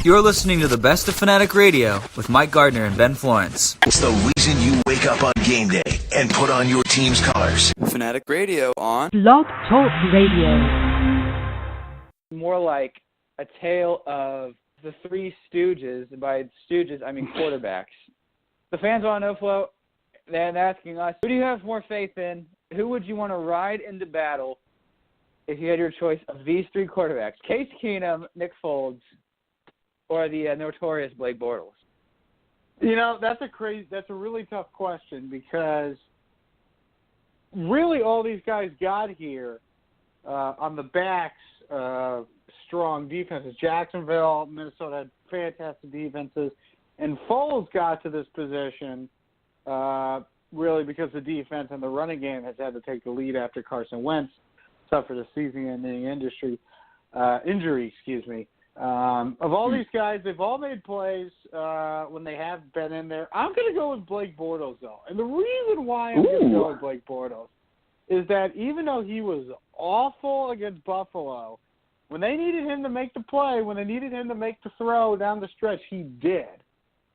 You're listening to the best of Fanatic Radio with Mike Gardner and Ben Florance. It's the reason you wake up on game day and put on your team's colors. Fanatic Radio on Blog Talk Radio. More like a tale of the Three Stooges. By Stooges, I mean quarterbacks. The fans want to know, Flo, they're asking us, who do you have more faith in? Who would you want to ride into battle if you had your choice of these three quarterbacks? Case Keenum, Nick Foles, or the notorious Blake Bortles? You know, that's a really tough question because really all these guys got here on the backs of strong defenses. Jacksonville, Minnesota had fantastic defenses, and Foles got to this position really because the defense and the running game has had to take the lead after Carson Wentz suffered a season-ending injury. Of all these guys, they've all made plays when they have been in there. I'm going to go with Blake Bortles, though. And the reason why I'm going to go with Blake Bortles is that even though he was awful against Buffalo, when they needed him to make the play, when they needed him to make the throw down the stretch, he did.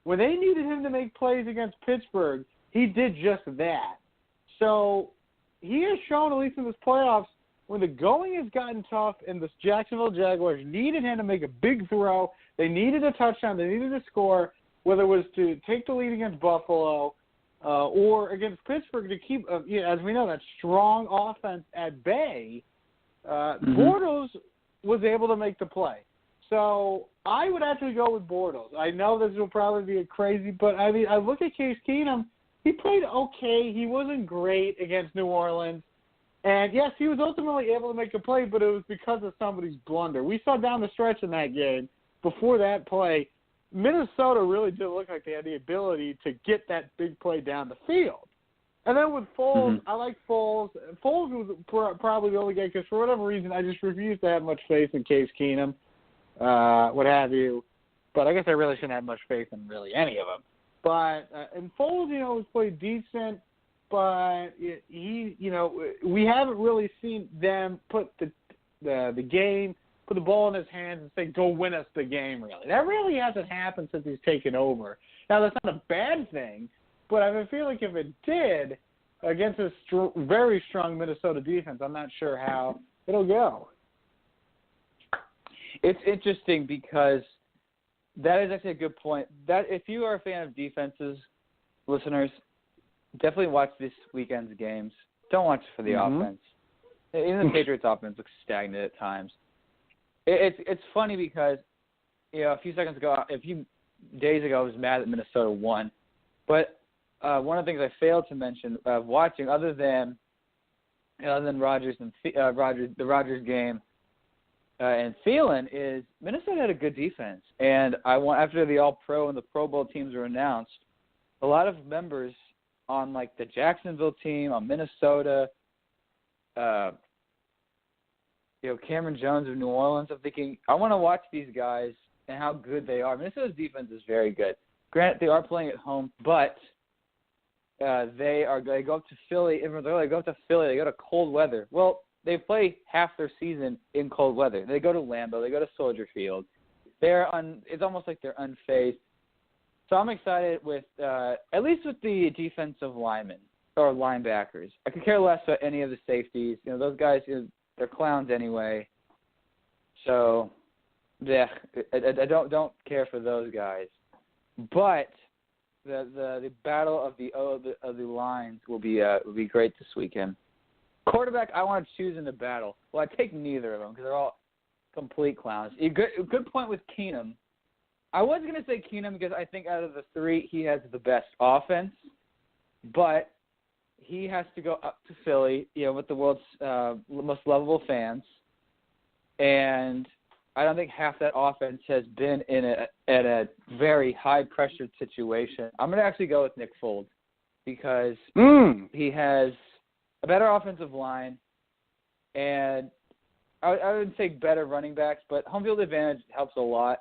When they needed him to make plays against Pittsburgh, he did just that. So he has shown, at least in this playoffs, when the going has gotten tough and the Jacksonville Jaguars needed him to make a big throw, they needed a touchdown, they needed to score, whether it was to take the lead against Buffalo or against Pittsburgh to keep, as we know, that strong offense at bay, Bortles was able to make the play. So I would actually go with Bortles. I know this will probably be crazy, but I mean, I look at Case Keenum. He played okay. He wasn't great against New Orleans. And, yes, he was ultimately able to make a play, but it was because of somebody's blunder. We saw down the stretch in that game, before that play, Minnesota really didn't look like they had the ability to get that big play down the field. And then with Foles, I like Foles. Foles was probably the only guy because for whatever reason I just refused to have much faith in Case Keenum, what have you. But I guess I really shouldn't have much faith in really any of them. But and Foles, has played decent. But we haven't really seen them put the game, put the ball in his hands and say, go win us the game, really. That really hasn't happened since he's taken over. Now, that's not a bad thing, but I feel like if it did, against a very strong Minnesota defense, I'm not sure how it'll go. It's interesting because that is actually a good point. That if you are a fan of defenses, listeners, definitely watch this weekend's games. Don't watch it for the offense. Even the Patriots' offense looks stagnant at times. It's funny because, a few days ago, I was mad that Minnesota won. But one of the things I failed to mention watching, other than Rodgers and the Rodgers game and Thielen, is Minnesota had a good defense. And after the All-Pro and the Pro Bowl teams were announced, a lot of members on like the Jacksonville team, on Minnesota, Cameron Jones of New Orleans. I'm thinking, I want to watch these guys and how good they are. Minnesota's defense is very good. Granted, they are playing at home, but they go up to Philly. They go to cold weather. Well, they play half their season in cold weather. They go to Lambeau. They go to Soldier Field. It's almost like they're unfazed. So I'm excited with, at least with the defensive linemen or linebackers. I could care less about any of the safeties. Those guys, they're clowns anyway. So, yeah, I don't care for those guys. But the battle of the lines will be great this weekend. Quarterback, I want to choose in the battle. Well, I take neither of them because they're all complete clowns. A good point with Keenum. I was going to say Keenum because I think out of the three, he has the best offense, but he has to go up to Philly, with the world's most lovable fans, and I don't think half that offense has been at a very high-pressured situation. I'm going to actually go with Nick Foles because he has a better offensive line, and I would say better running backs, but home field advantage helps a lot.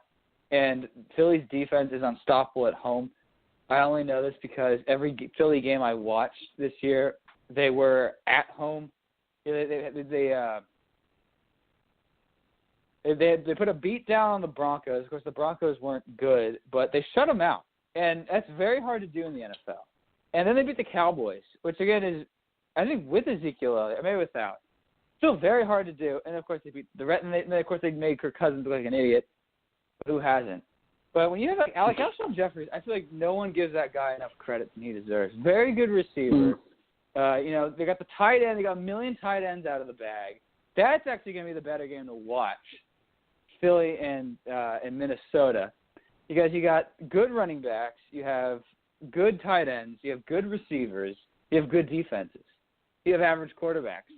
And Philly's defense is unstoppable at home. I only know this because every Philly game I watched this year, they were at home. They They put a beat down on the Broncos. Of course, the Broncos weren't good, but they shut them out. And that's very hard to do in the NFL. And then they beat the Cowboys, which, again, is, I think, with Ezekiel Elliott, maybe without. Still very hard to do. And, of course, they beat the Reds. And then, of course, they made Kirk Cousins look like an idiot. Who hasn't? But when you have, like, Alshon Jeffries, I feel like no one gives that guy enough credit than he deserves. Very good receiver. They got the tight end. They got a million tight ends out of the bag. That's actually going to be the better game to watch, Philly and Minnesota. Because you got good running backs. You have good tight ends. You have good receivers. You have good defenses. You have average quarterbacks.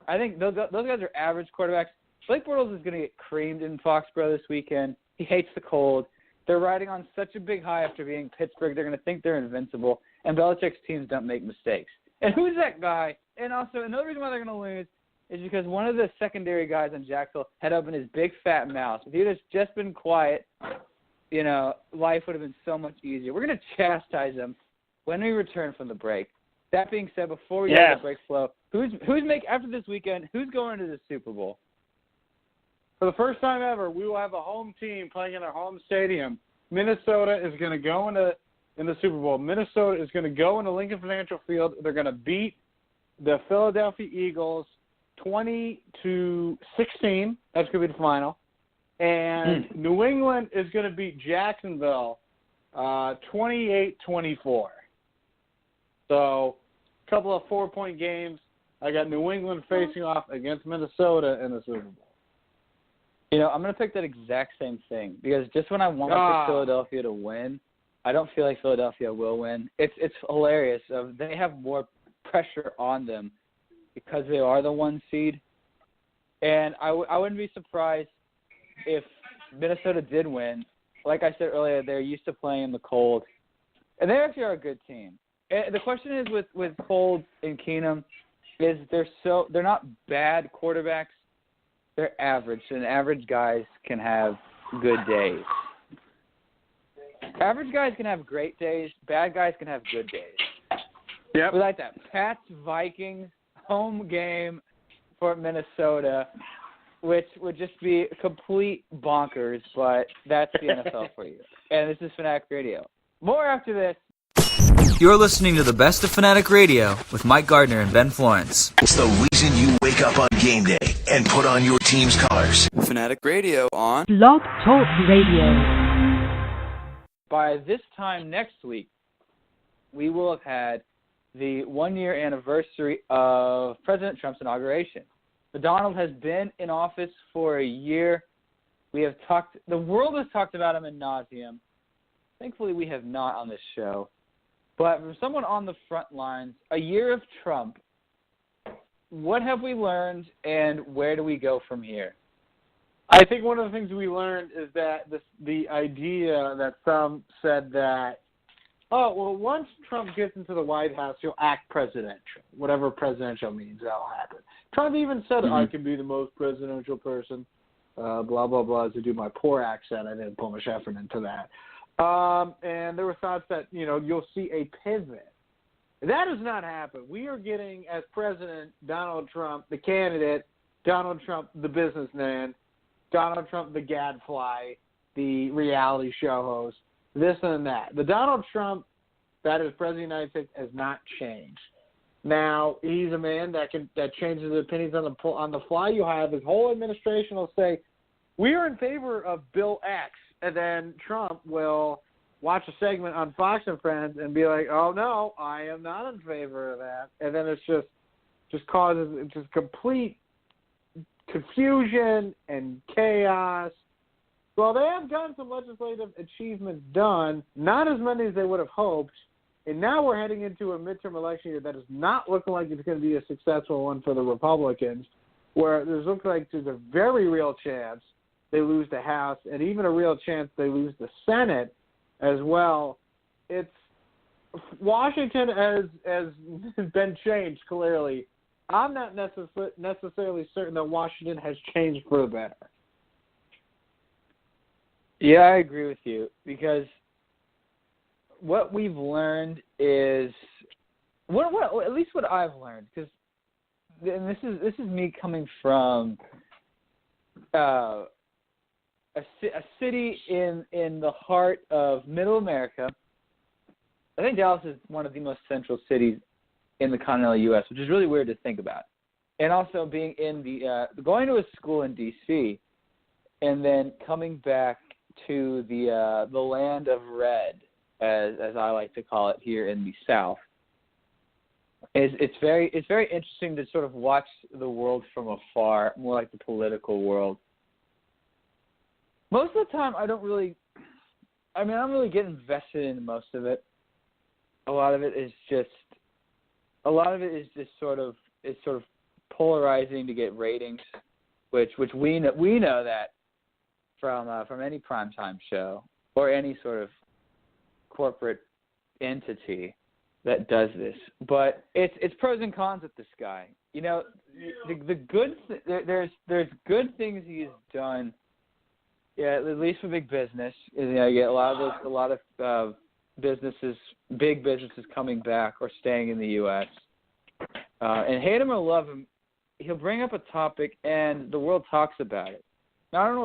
I think those guys are average quarterbacks. Blake Bortles is going to get creamed in Foxborough this weekend. He hates the cold. They're riding on such a big high after being Pittsburgh. They're going to think they're invincible. And Belichick's teams don't make mistakes. And who's that guy? And also, another reason why they're going to lose is because one of the secondary guys in Jacksonville had opened his big fat mouth. If he had just been quiet, life would have been so much easier. We're going to chastise him when we return from the break. That being said, before we get the break flow, after this weekend, who's going to the Super Bowl? For the first time ever, we will have a home team playing in our home stadium. Minnesota is going to go in the Super Bowl. Minnesota is going to go into Lincoln Financial Field. They're going to beat the Philadelphia Eagles 20-16. That's going to be the final. And New England is going to beat Jacksonville 28-24. So a couple of 4-point games. I got New England facing off against Minnesota in the Super Bowl. I'm going to pick that exact same thing because just when I want to pick Philadelphia to win, I don't feel like Philadelphia will win. It's hilarious. They have more pressure on them because they are the 1 seed. And I wouldn't be surprised if Minnesota did win. Like I said earlier, they're used to playing in the cold. And they actually are a good team. And the question is with Cold and Keenum is they're not bad quarterbacks. They're average, and average guys can have good days. Average guys can have great days. Bad guys can have good days. Yep. We like that. Pats, Vikings, home game for Minnesota, which would just be complete bonkers, but that's the NFL for you. And this is Fanatic Radio. More after this. You're listening to the best of Fanatic Radio with Mike Gardner and Ben Florance. It's the reason you wake up on game day and put on your team's colors. Fanatic Radio on Blog Talk Radio. By this time next week, we will have had the 1-year anniversary of President Trump's inauguration. Donald has been in office for a year. The world has talked about him ad nauseum. Thankfully, we have not on this show. But from someone on the front lines, a year of Trump, what have we learned and where do we go from here? I think one of the things we learned is that the idea that some said that, once Trump gets into the White House, he'll act presidential. Whatever presidential means, that'll happen. Trump even said, I can be the most presidential person, blah, blah, blah. To do my poor accent, I didn't put much effort into that. And there were thoughts that, you'll see a pivot. That has not happened. We are getting, as president, Donald Trump, the candidate, Donald Trump, the businessman, Donald Trump, the gadfly, the reality show host, this and that. The Donald Trump that is president of the United States has not changed. Now, he's a man that changes his opinions on the fly. You have his whole administration will say, we are in favor of Bill X. And then Trump will watch a segment on Fox and Friends and be like, oh, no, I am not in favor of that. And then it's just causes complete confusion and chaos. Well, they have gotten some legislative achievements done, not as many as they would have hoped. And now we're heading into a midterm election year that is not looking like it's going to be a successful one for the Republicans, where there's looking like there's a very real chance they lose the House, and even a real chance they lose the Senate as well. It's Washington has been changed, clearly. I'm not necessarily certain that Washington has changed for the better. Yeah, I agree with you, because what we've learned is at least what I've learned, because and this is me coming from a city in the heart of Middle America. I think Dallas is one of the most central cities in the continental U.S., which is really weird to think about. And also being in going to a school in D.C. and then coming back to the land of red, as I like to call it here in the South. It's very interesting to sort of watch the world from afar, more like the political world. Most of the time, I don't really get invested in most of it. A lot of it is just sort of polarizing to get ratings, which we know that from any primetime show or any sort of corporate entity that does this. But it's pros and cons with this guy. You know, there's good things he's done. Yeah, at least for big business. You know, you get a lot of businesses, big businesses coming back or staying in the U.S. And hate him or love him, he'll bring up a topic and the world talks about it. Now I don't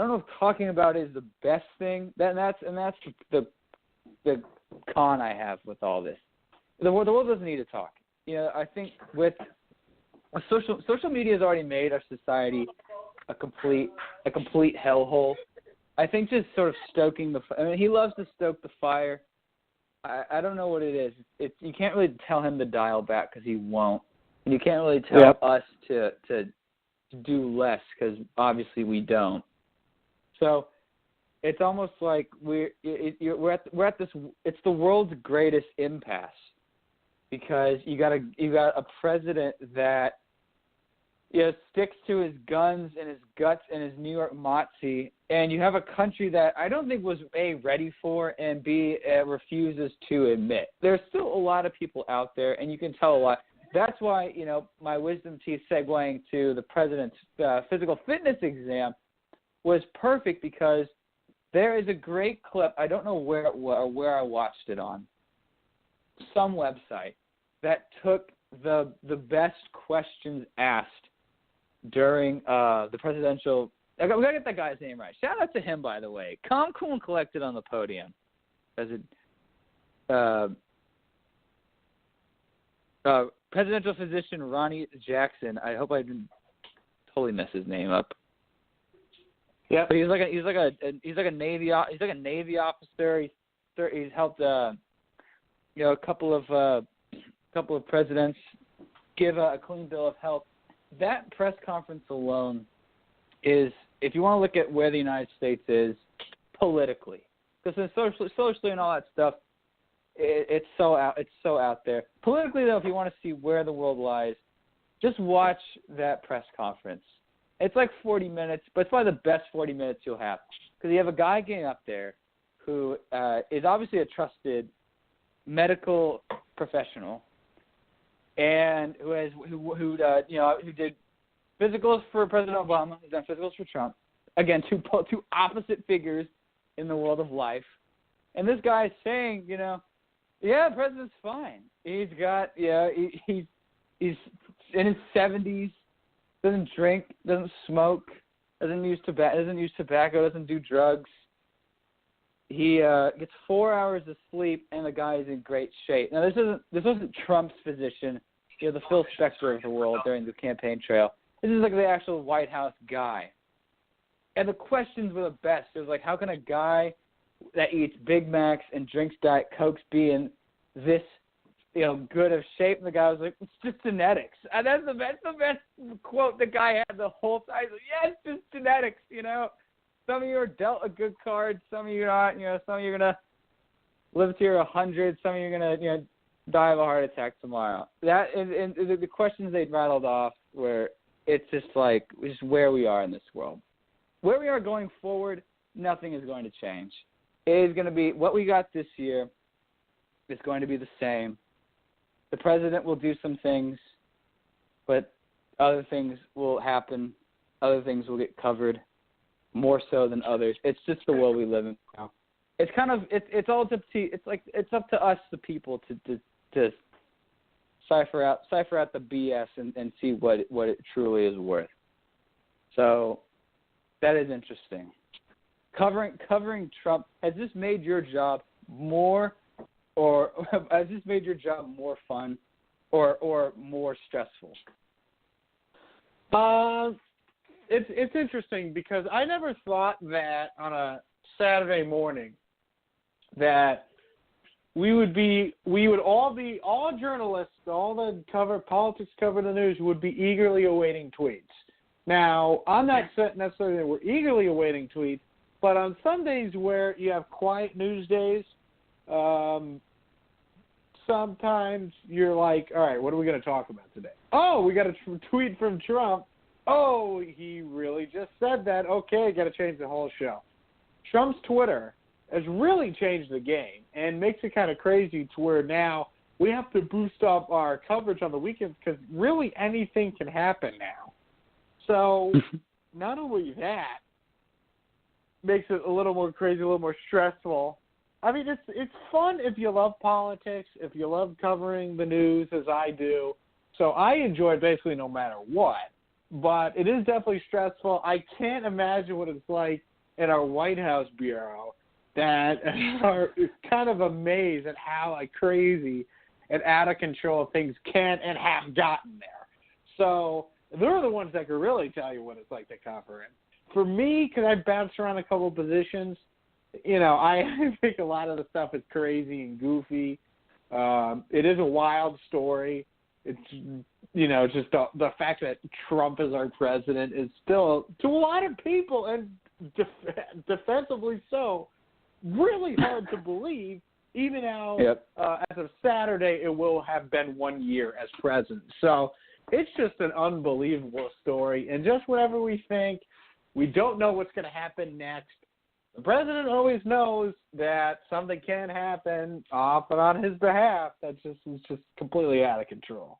know if talking about it is the best thing. That's the con I have with all this. The world doesn't need to talk. You know, I think with social media has already made our society a complete hellhole. I think just sort of stoking he loves to stoke the fire. I don't know what it is. You can't really tell him to dial back because he won't, and you can't really tell us to do less because obviously we don't. So it's almost like we're at this. It's the world's greatest impasse because you got a president that sticks to his guns and his guts and his New York moxie, and you have a country that I don't think was A, ready for, and B, refuses to admit. There's still a lot of people out there, and you can tell a lot. That's why, my wisdom teeth segueing to the president's physical fitness exam was perfect because there is a great clip. I don't know where I watched it on. Some website that took the best questions asked during the presidential. We gotta get that guy's name right. Shout out to him, by the way. Calm, cool, and collected on the podium. Presidential physician Ronnie Jackson. I hope I didn't totally mess his name up. Yeah, but he's like a Navy officer. He's helped a couple of presidents give a clean bill of health. That press conference alone is, if you want to look at where the United States is politically, because socially and all that stuff, it's so out there. Politically, though, if you want to see where the world lies, just watch that press conference. It's like 40 minutes, but it's probably the best 40 minutes you'll have, because you have a guy getting up there who is obviously a trusted medical professional, and who did physicals for President Obama, who's done physicals for Trump. Again, two opposite figures in the world of life. And this guy is saying, the president's fine. He's got, he's in his 70s, doesn't drink, doesn't smoke, doesn't use tobacco, doesn't do drugs. He gets 4 hours of sleep, and the guy is in great shape. Now, this wasn't Trump's physician, the Phil Spector of the world during the campaign trail. This is like the actual White House guy. And the questions were the best. It was like, how can a guy that eats Big Macs and drinks Diet Cokes be in this, good of shape? And the guy was like, it's just genetics. And that's the best quote the guy had the whole time. He's like, yeah, it's just genetics, Some of you are dealt a good card. Some of you are not. Some of you are going to live to your 100. Some of you are going to, die of a heart attack tomorrow. That and the questions they rattled off were, it's just like, just where we are in this world. Where we are going forward, nothing is going to change. It is going to be what we got this year is going to be the same. The president will do some things, but other things will happen. Other things will get covered more so than others. It's just the world we live in now. It's kind of it's all up to it's up to us, the people, to cipher out the BS and see what it truly is worth. So that is interesting. Covering Trump, has this made your job more, or has this made your job more fun, or more stressful? It's interesting because I never thought that on a Saturday morning that all journalists, all the politics cover the news would be eagerly awaiting tweets. Now, I'm not necessarily that we're eagerly awaiting tweets, but on some days where you have quiet news days, sometimes you're like, all right, what are we going to talk about today? Oh, we got a tweet from Trump. Oh, he really just said that. Okay, got to change the whole show. Trump's Twitter has really changed the game and makes it kind of crazy to where now we have to boost up our coverage on the weekends because really anything can happen now. So not only that makes it a little more crazy, a little more stressful. I mean, it's fun if you love politics, if you love covering the news as I do. So I enjoy it basically no matter what. But it is definitely stressful. I can't imagine what it's like in our White House bureau that are kind of amazed at how crazy and out of control things can and have gotten there. So they're the ones that can really tell you what it's like to cover it. For me, because I bounced around a couple of positions, I think a lot of the stuff is crazy and goofy. It is a wild story. It's, just the fact that Trump is our president is still, to a lot of people, and defensively so, really hard to believe, even now, as of Saturday, it will have been 1 year as president. So it's just an unbelievable story. And just whenever we think we don't know what's going to happen next, the president always knows that something can happen off and on his behalf that is just completely out of control.